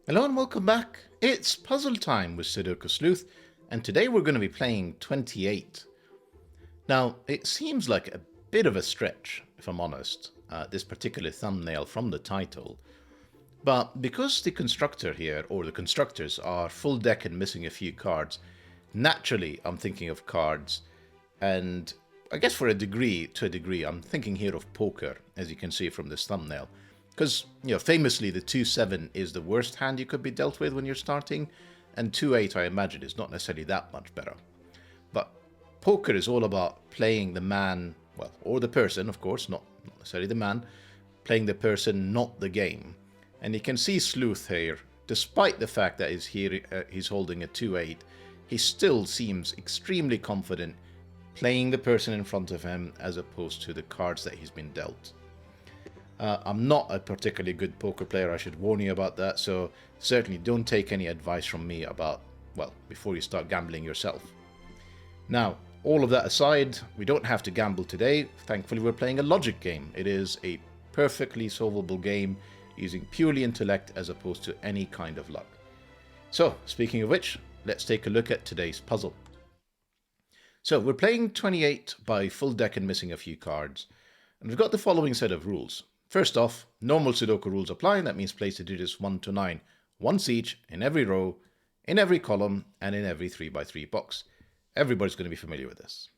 Hello and welcome back. It's puzzle time with Sudoku Sleuth, and today we're going to be playing 28. Now, it seems like a bit of a stretch, if I'm honest, this particular thumbnail from the title. But because the constructor here, or the constructors, are full deck and missing a few cards, naturally I'm thinking of cards, and I guess to a degree, I'm thinking here of poker, as you can see from this thumbnail. Because, famously the 2-7 is the worst hand you could be dealt with when you're starting, and 2-8 I imagine is not necessarily that much better. But poker is all about playing the man, well, or the person, of course, not necessarily the man, playing the person, not the game. And you can see Sleuth here, despite the fact that he's holding a 2-8, he still seems extremely confident playing the person in front of him as opposed to the cards that he's been dealt. I'm not a particularly good poker player, I should warn you about that, so certainly don't take any advice from me about, well, before you start gambling yourself. Now, all of that aside, we don't have to gamble today. Thankfully, we're playing a logic game. It is a perfectly solvable game using purely intellect as opposed to any kind of luck. So, speaking of which, let's take a look at today's puzzle. So, we're playing 28 by full deck and missing a few cards, and we've got the following set of rules. First off, normal Sudoku rules apply, and that means place the digits 1 to 9, once each, in every row, in every column, and in every 3x3 box. Everybody's going to be familiar with this.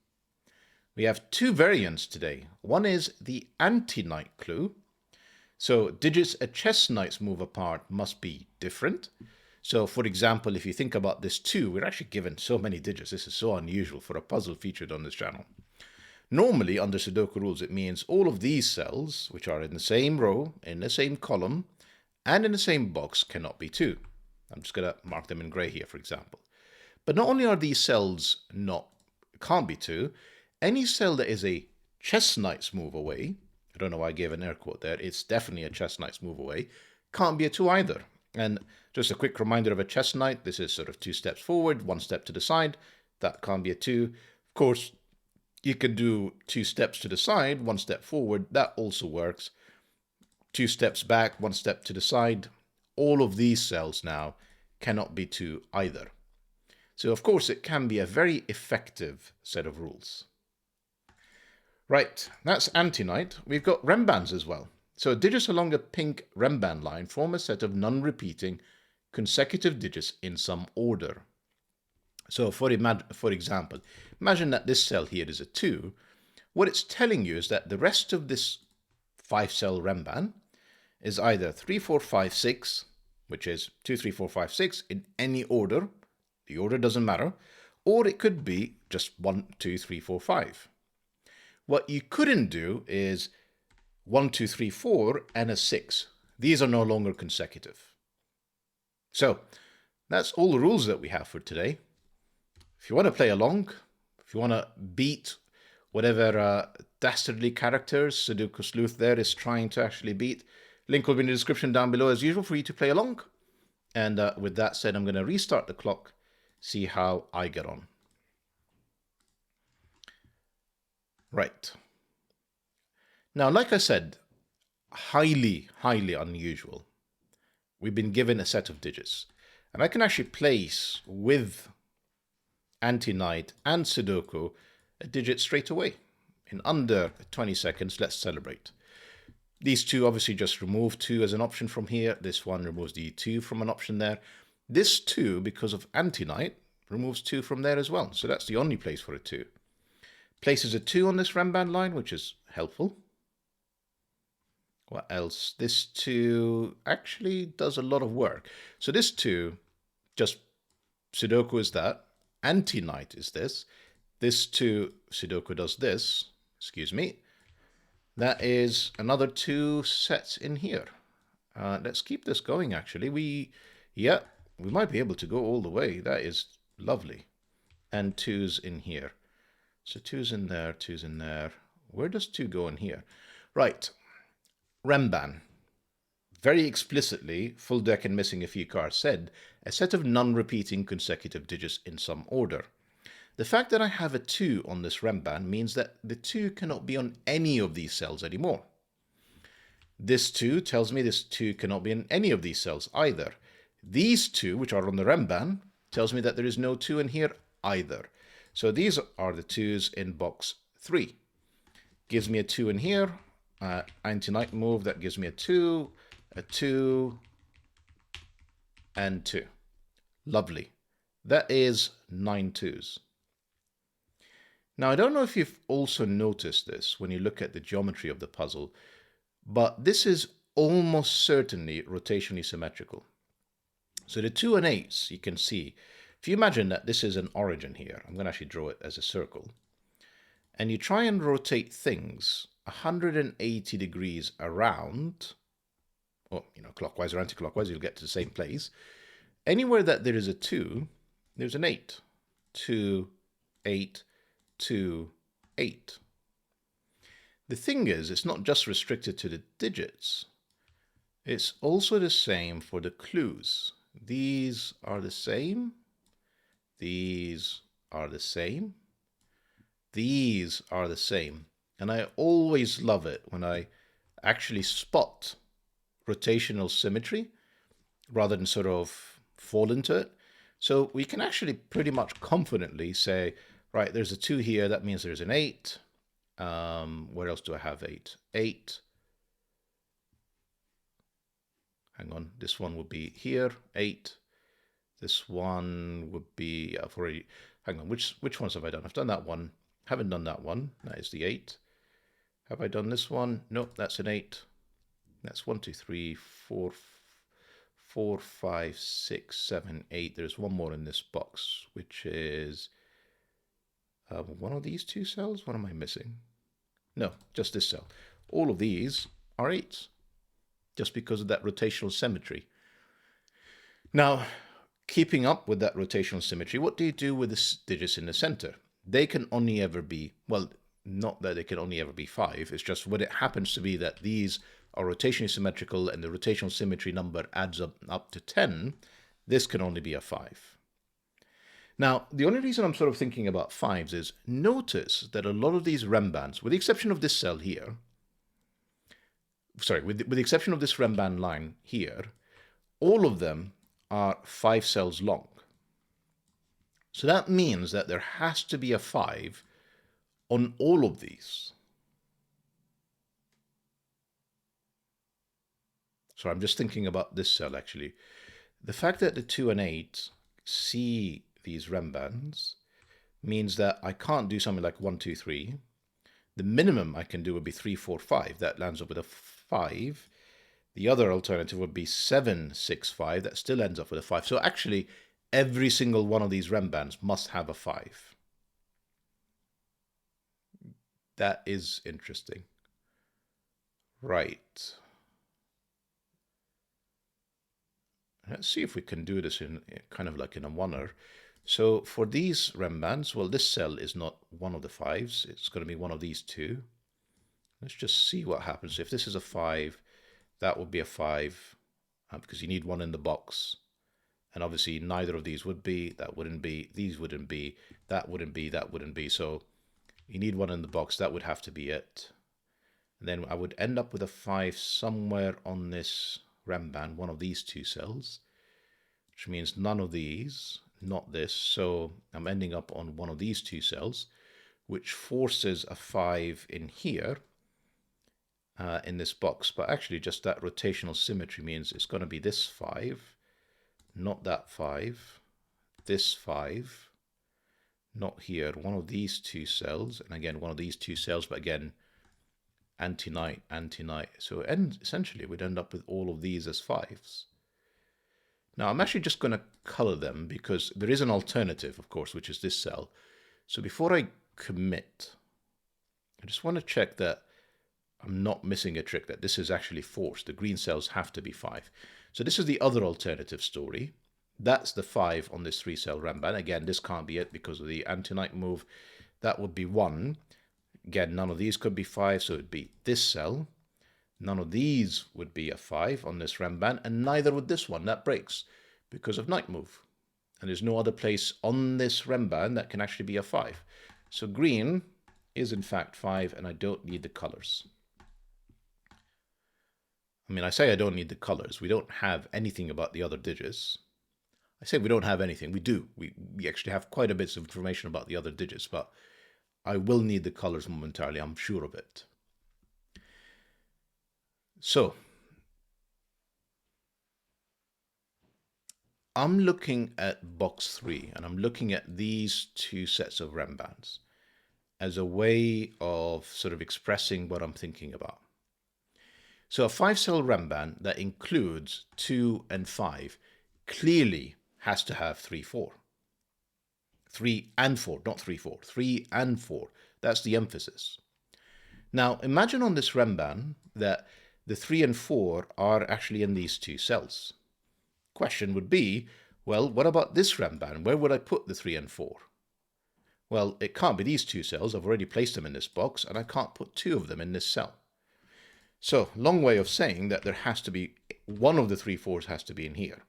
We have two variants today. One is the Antiknight clue. So digits a chess knight's move apart must be different. So for example, if you think about this 2, we're actually given so many digits. This is so unusual for a puzzle featured on this channel. Normally, under Sudoku rules, it means all of these cells, which are in the same row, in the same column, and in the same box, cannot be 2. I'm just going to mark them in grey here, for example. But not only are these cells can't be 2, any cell that is a chess knight's move away, I don't know why I gave an air quote there, it's definitely a chess knight's move away, can't be a 2 either. And just a quick reminder of a chess knight, this is sort of 2 steps forward, 1 step to the side, that can't be a 2. Of course, you can do 2 steps to the side, 1 step forward, that also works. 2 steps back, 1 step to the side. All of these cells now cannot be 2 either. So of course it can be a very effective set of rules. Right, that's Antiknight. We've got Renbans as well. So digits along a pink Renban line form a set of non-repeating consecutive digits in some order. So for example, imagine that this cell here is a 2. What it's telling you is that the rest of this 5-cell Renban is either 3, 4, 5, 6, which is 2, 3, 4, 5, 6 in any order. The order doesn't matter. Or it could be just 1, 2, 3, 4, 5. What you couldn't do is 1, 2, 3, 4 and a 6. These are no longer consecutive. So that's all the rules that we have for today. If you want to play along, if you want to beat whatever dastardly characters Sudoku Sleuth there is trying to actually beat, link will be in the description down below as usual for you to play along. And with that said, I'm going to restart the clock, see how I get on. Right. Now, like I said, highly, highly unusual. We've been given a set of digits. And I can actually place with Antiknight and Sudoku a digit straight away. In under 20 seconds, let's celebrate. These two obviously just remove 2 as an option from here. This one removes the 2 from an option there. This 2, because of Antiknight, removes 2 from there as well. So that's the only place for a 2. Places a 2 on this Renban line, which is helpful. What else? This 2 actually does a lot of work. So this 2, just Sudoku is that. Antiknight is this. This 2, Sudoku does this. Excuse me. That is another 2 sets in here. Let's keep this going, actually. We might be able to go all the way. That is lovely. And 2's in here. So 2's in there, 2's in there. Where does 2 go in here? Right. Renban. Very explicitly, full deck and missing a few cards said, a set of non-repeating consecutive digits in some order. The fact that I have a 2 on this Renban means that the 2 cannot be on any of these cells anymore. This 2 tells me this 2 cannot be in any of these cells either. These two, which are on the Renban, tells me that there is no 2 in here either. So these are the 2s in box 3. Gives me a 2 in here. Antiknight move, that gives me a 2, and 2. Lovely. That is 9 2s. Now, I don't know if you've also noticed this when you look at the geometry of the puzzle, but this is almost certainly rotationally symmetrical. So the 2 and 8s, you can see, if you imagine that this is an origin here, I'm going to actually draw it as a circle, and you try and rotate things 180 degrees around, or clockwise or anti-clockwise, you'll get to the same place. Anywhere that there is a 2, there's an 8. 2, 8, 2, 8. The thing is, it's not just restricted to the digits. It's also the same for the clues. These are the same. These are the same. These are the same. And I always love it when I actually spot rotational symmetry rather than sort of fall into it. So we can actually pretty much confidently say, right, there's a 2 here, that means there's an 8. Where else do I have 8? 8. Hang on, this one would be here, 8. This one would be, I've already, hang on, which ones have I done? I've done that one, haven't done that one, that is the 8. Have I done this one? Nope, that's an 8. That's 1, 2, 3, 4, 4, 5, 6, 7, 8. There's one more in this box, which is one of these 2 cells. What am I missing? No, just this cell. All of these are 8s, just because of that rotational symmetry. Now, keeping up with that rotational symmetry, what do you do with the digits in the center? They can only ever be, well, not that they can only ever be 5. It's just when it happens to be that these are rotationally symmetrical and the rotational symmetry number adds up to 10, this can only be a 5. Now, the only reason I'm sort of thinking about 5s is notice that a lot of these Renbans, with the exception of this cell here, sorry, with the exception of this Renban line here, all of them are 5 cells long. So that means that there has to be a 5 on all of these. So I'm just thinking about this cell actually. The fact that the 2 and 8 see these Renbans means that I can't do something like 1, 2, 3. The minimum I can do would be 3, 4, 5. That lands up with a 5. The other alternative would be 7, 6, 5. That still ends up with a 5. So actually, every single one of these Renbans must have a 5. That is interesting. Right. Let's see if we can do this in kind of like in a oneer. So for these Renbans, well, this cell is not one of the 5s. It's going to be one of these 2. Let's just see what happens. If this is a 5, that would be a 5, because you need one in the box. And obviously neither of these would be, that wouldn't be, these wouldn't be, that wouldn't be, that wouldn't be. So you need one in the box, that would have to be it. And then I would end up with a 5 somewhere on this Renban, one of these 2 cells, which means none of these, not this. So I'm ending up on one of these 2 cells, which forces a 5 in here. In this box, but actually just that rotational symmetry means it's going to be this 5, not that 5, this 5, not here, one of these 2 cells, and again one of these 2 cells, but again Antiknight, Antiknight. So essentially we'd end up with all of these as 5s. Now I'm actually just going to color them because there is an alternative, of course, which is this cell. So before I commit, I just want to check that I'm not missing a trick, that this is actually forced. The green cells have to be 5. So this is the other alternative story. That's the 5 on this 3-cell Renban. Again, this can't be it because of the Antiknight move. That would be 1. Again, none of these could be 5, so it would be this cell. None of these would be a 5 on this Renban, and neither would this one. That breaks because of Night move. And there's no other place on this Renban that can actually be a 5. So green is in fact 5, and I don't need the colors. I mean, I say I don't need the colors. We don't have anything about the other digits. I say we don't have anything. We do. We actually have quite a bit of information about the other digits, but I will need the colors momentarily. I'm sure of it. So I'm looking at box 3, and I'm looking at these two sets of Renbans as a way of sort of expressing what I'm thinking about. So a 5-cell Renban that includes 2 and 5 clearly has to have 3, 4. 3 and 4, not 3, 4. 3 and 4. That's the emphasis. Now imagine on this Renban that the 3 and 4 are actually in these two cells. Question would be, well, what about this Renban? Where would I put the 3 and 4? Well, it can't be these two cells. I've already placed them in this box, and I can't put 2 of them in this cell. So, long way of saying that there has to be, one of the 3 4s has to be in here.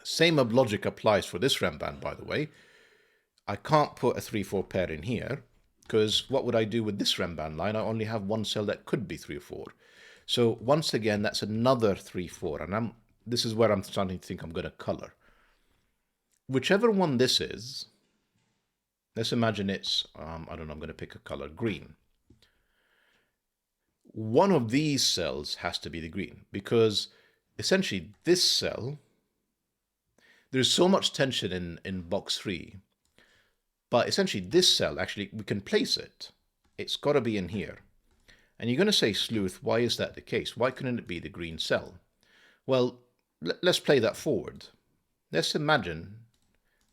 Same logic applies for this Renban, by the way. I can't put a 3 4 pair in here, because what would I do with this Renban line? I only have one cell that could be 3 or 4. So once again, that's another 3 4, and this is where I'm starting to think I'm going to color. Whichever one this is, let's imagine it's, I don't know, I'm going to pick a color, green. One of these cells has to be the green, because essentially this cell, there's so much tension in box 3, but essentially this cell, actually, we can place it. It's got to be in here. And you're going to say, Sleuth, why is that the case? Why couldn't it be the green cell? Well, let's play that forward. Let's imagine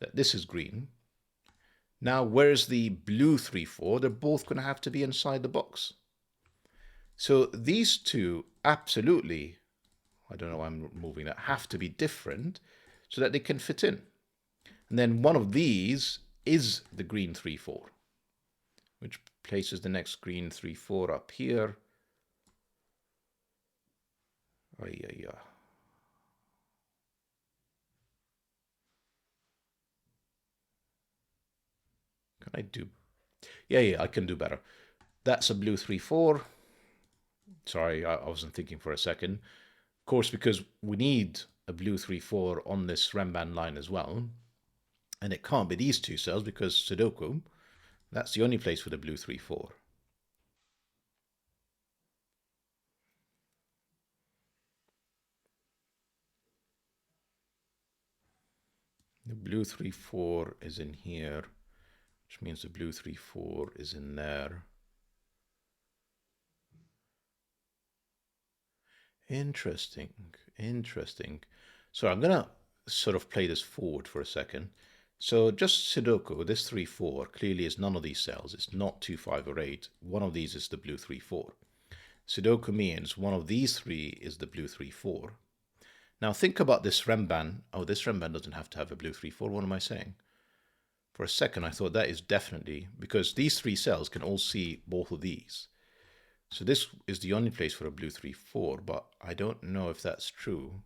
that this is green. Now, where's the blue 3 4? They're both going to have to be inside the box. So these two absolutely, I don't know why I'm moving that, have to be different so that they can fit in. And then one of these is the green 3 4, which places the next green 3 4 up here. Oh, yeah. Can I do? Yeah, I can do better. That's a blue 3 4. Sorry, I wasn't thinking for a second. Of course, because we need a blue 3 4 on this Renban line as well. And it can't be these two cells because Sudoku, that's the only place for the blue 3 4. The blue 3 4 is in here, which means the blue 3 4 is in there. Interesting. So I'm going to sort of play this forward for a second. So just Sudoku, this 3 4 clearly is none of these cells. It's not 2 5 or 8. One of these is the blue 3 4. Sudoku means one of these 3 is the blue 3 4. Now think about this Renban. Oh, this Renban doesn't have to have a blue 3 4. What am I saying? For a second, I thought that is definitely, because these 3 cells can all see both of these. So this is the only place for a blue 3 4, but I don't know if that's true.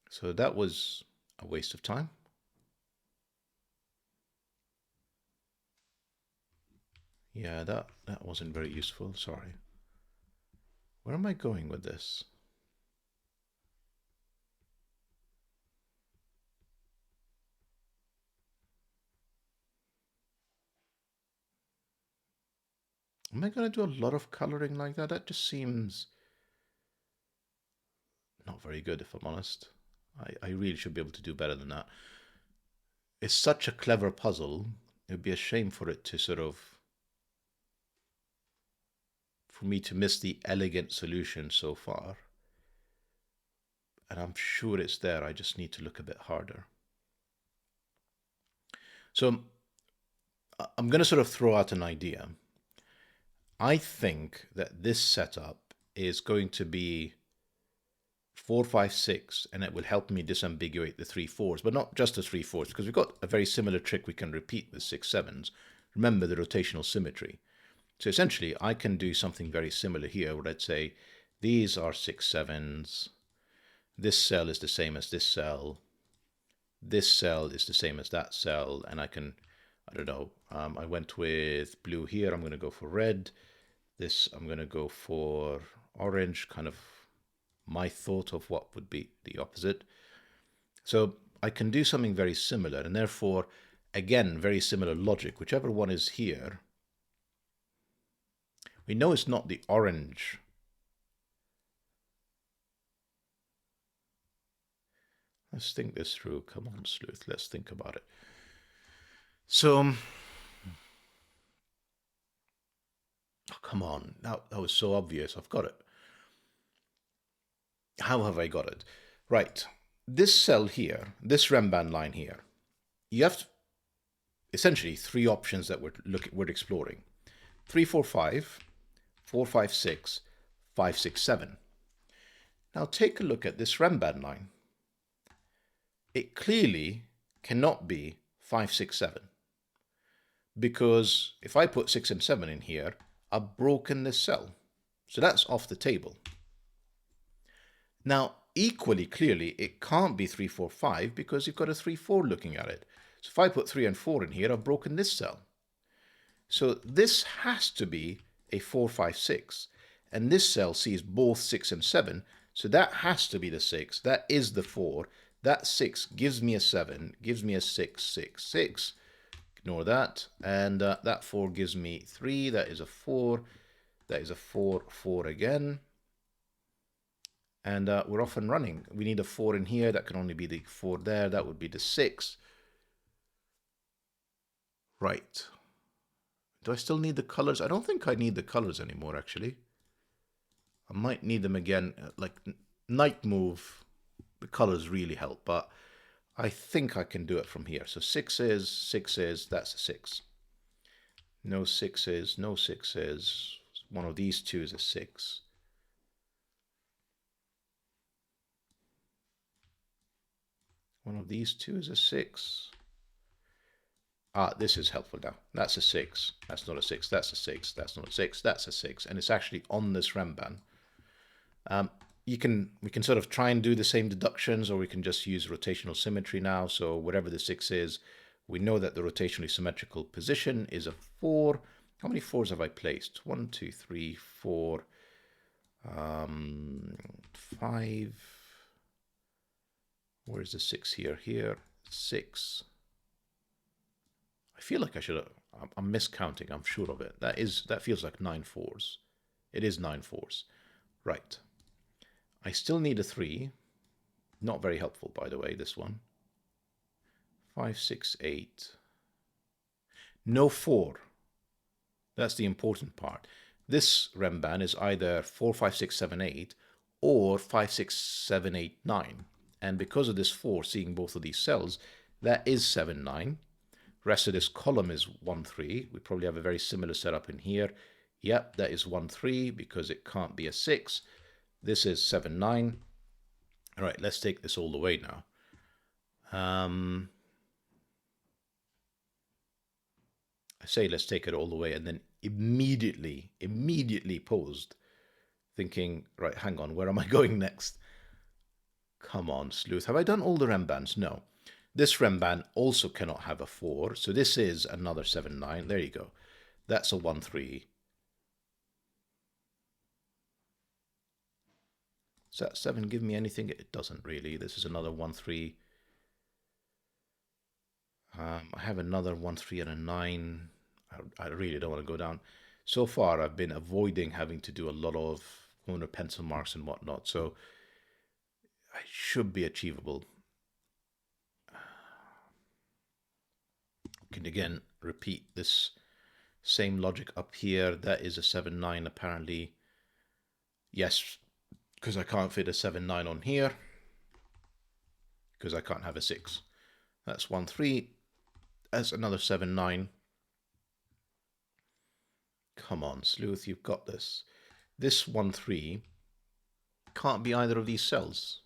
So that was a waste of time. Yeah, that wasn't very useful, sorry. Where am I going with this? Am I going to do a lot of coloring like that? That just seems not very good, if I'm honest. I really should be able to do better than that. It's such a clever puzzle. It would be a shame for it to sort of, for me to miss the elegant solution so far. And I'm sure it's there. I just need to look a bit harder. So I'm going to sort of throw out an idea. I think that this setup is going to be 4 5 6, and it will help me disambiguate the 3 4s, but not just the 3 4s, because we've got a very similar trick we can repeat with 6 7s. Remember the rotational symmetry. So essentially, I can do something very similar here, where I'd say these are 6 7s. This cell is the same as this cell. This cell is the same as that cell, and I can, I don't know, I went with blue here. I'm going to go for red. This I'm going to go for, orange, kind of my thought of what would be the opposite. So I can do something very similar, and therefore, again, very similar logic. Whichever one is here, we know it's not the orange. Let's think this through. Come on, Sleuth, let's think about it. So, oh, come on, that was so obvious. I've got it. How have I got it? Right, this cell here, this Renban line here, you have essentially three options that we're exploring. 3, 4, 5, 4, 5, 6, 5, 6, 7. Now take a look at this Renban line. It clearly cannot be 5, 6, 7. Because if I put 6 and 7 in here, I've broken this cell. So that's off the table. Now, equally clearly, it can't be 3, 4, 5 because you've got a 3, 4 looking at it. So if I put 3 and 4 in here, I've broken this cell. So this has to be a 4, 5, 6. And this cell sees both 6 and 7. So that has to be the 6. That is the 4. That 6 gives me a 7, gives me a 6, 6, 6. Ignore that. And that 4 gives me 3. That is a 4. That is a 4, 4 again. And we're off and running. We need a 4 in here. That can only be the 4 there. That would be the 6. Right. Do I still need the colors? I don't think I need the colors anymore, actually. I might need them again. Like night move, the colors really help. But I think I can do it from here. So 6 is, that's a 6. No 6s, no 6s. One of these two is a 6. One of these two is a 6. Ah, this is helpful now. That's a 6. That's not a 6. That's a 6. That's not a 6. That's a 6. And it's actually on this Renban. We can sort of try and do the same deductions, or we can just use rotational symmetry now. So whatever the 6 is, we know that the rotationally symmetrical position is a 4. How many 4s have I placed? 1, 2, 3, 4, 5. Where's the 6 here? Here, 6. I feel like I should have, I'm miscounting, I'm sure of it. That feels like 9 4s. It is 9 4s. Right. I still need a 3. Not very helpful, by the way, this one. 5, 6, 8. No 4. That's the important part. This Renban is either 4, 5, 6, 7, 8 or 5, 6, 7, 8, 9. And because of this 4 seeing both of these cells, that is 7, 9. Rest of this column is 1, 3. We probably have a very similar setup in here. Yep, that is 1, 3 because it can't be a 6. This is 7, 9. All right, let's take this all the way now. I say let's take it all the way and then immediately paused, thinking, right, hang on, where am I going next? Come on, Sleuth. Have I done all the Renbans? No. This Renban also cannot have a 4, so this is another 7, 9. There you go. That's a 1, 3. Does that 7 give me anything? It doesn't really. This is another 1, 3. I have another 1, 3 and a 9. I really don't want to go down. So far, I've been avoiding having to do a lot of corner pencil marks and whatnot, so I should be achievable. Can again repeat this same logic up here. That is a 7, 9 apparently. Yes, because I can't fit a 7, 9 on here. Because I can't have a 6. That's 1, 3. That's another 7, 9. Come on, Sleuth, you've got this. This 1, 3 can't be either of these cells.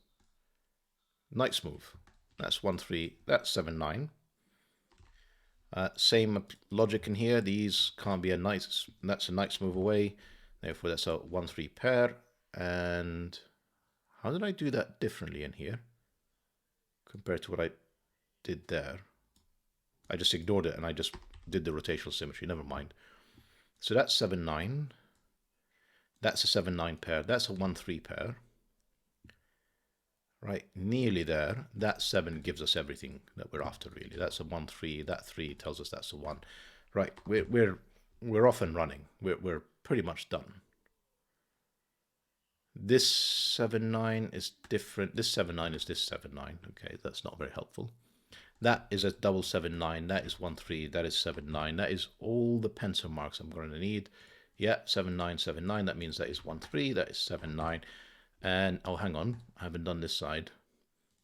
Knight's move. That's 1, 3. That's 7, 9. Same logic in here. These can't be a knight's. That's a knight's move away. Therefore, that's a 1, 3 pair. And how did I do that differently in here compared to what I did there? I just ignored it and I just did the rotational symmetry. Never mind. So that's 7, 9. That's a 7-9 pair. That's a 1-3 pair. Right, nearly there. That 7 gives us everything that we're after, really. That's a 1-3. That 3 tells us that's a 1. Right, we're off and running. We're pretty much done. This 7-9 is different. This 7-9 is this 7-9. Okay, that's not very helpful. That is a double 7-9. That is 1-3. That is 7-9. That is all the pencil marks I'm going to need. Yeah, 7-9, 7-9. That means that is 1-3. That is 7-9. And, oh, hang on. I haven't done this side.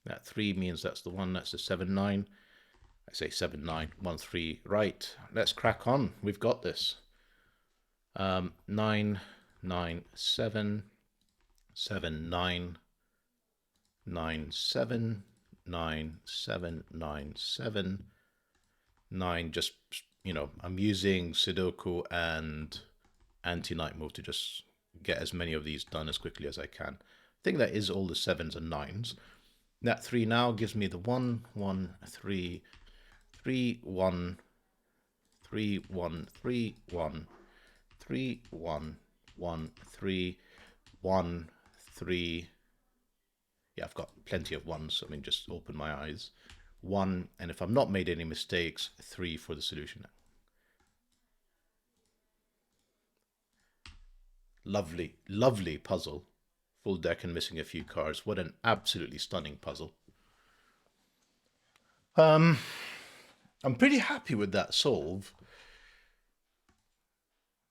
That 3 means that's the 1. That's the 7-9. I say 7-9, 1-3. Right, let's crack on. We've got this. 9, 9, 7, 7, 9, 9, 7, 9, 7, 9, 7, 9. Just, you know, I'm using Sudoku and Antiknight move to just get as many of these done as quickly as I can. I think that is all the 7s and 9s. That 3 now gives me the 1, 1, 3, 3, 1, 3, 1, 3, 1, 3, 1, 1, 3, 1, 3. Yeah, I've got plenty of 1s, so I mean, just open my eyes. 1, and if I've not made any mistakes, 3 for the solution. Lovely, lovely puzzle. Full deck and missing a few cards. What an absolutely stunning puzzle. I'm pretty happy with that solve.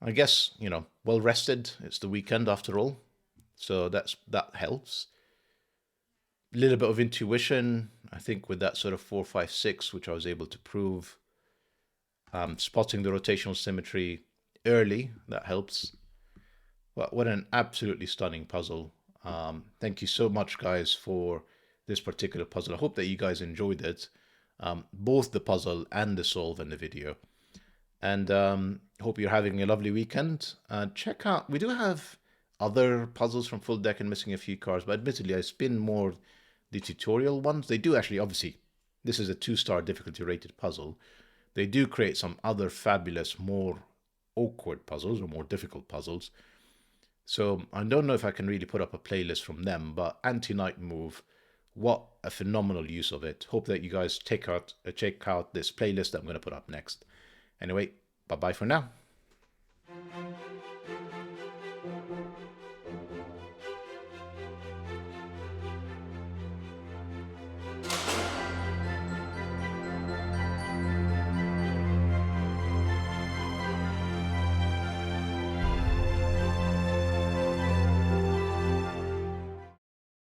I guess, you know, well rested. It's the weekend after all. So that helps. A little bit of intuition, I think, with that sort of 4, 5, 6, which I was able to prove. Spotting the rotational symmetry early, that helps. What an absolutely stunning puzzle. Thank you so much, guys, for this particular puzzle. I hope that you guys enjoyed it, both the puzzle and the solve and the video. And hope you're having a lovely weekend. Check out, we do have other puzzles from Full Deck and missing a few cards, but admittedly, I spin more the tutorial ones. They do actually, obviously, this is a 2-star difficulty rated puzzle. They do create some other fabulous, more awkward puzzles or more difficult puzzles. So I don't know if I can really put up a playlist from them, but Antiknight move, what a phenomenal use of it. Hope that you guys check out this playlist that I'm going to put up next. Anyway, bye-bye for now.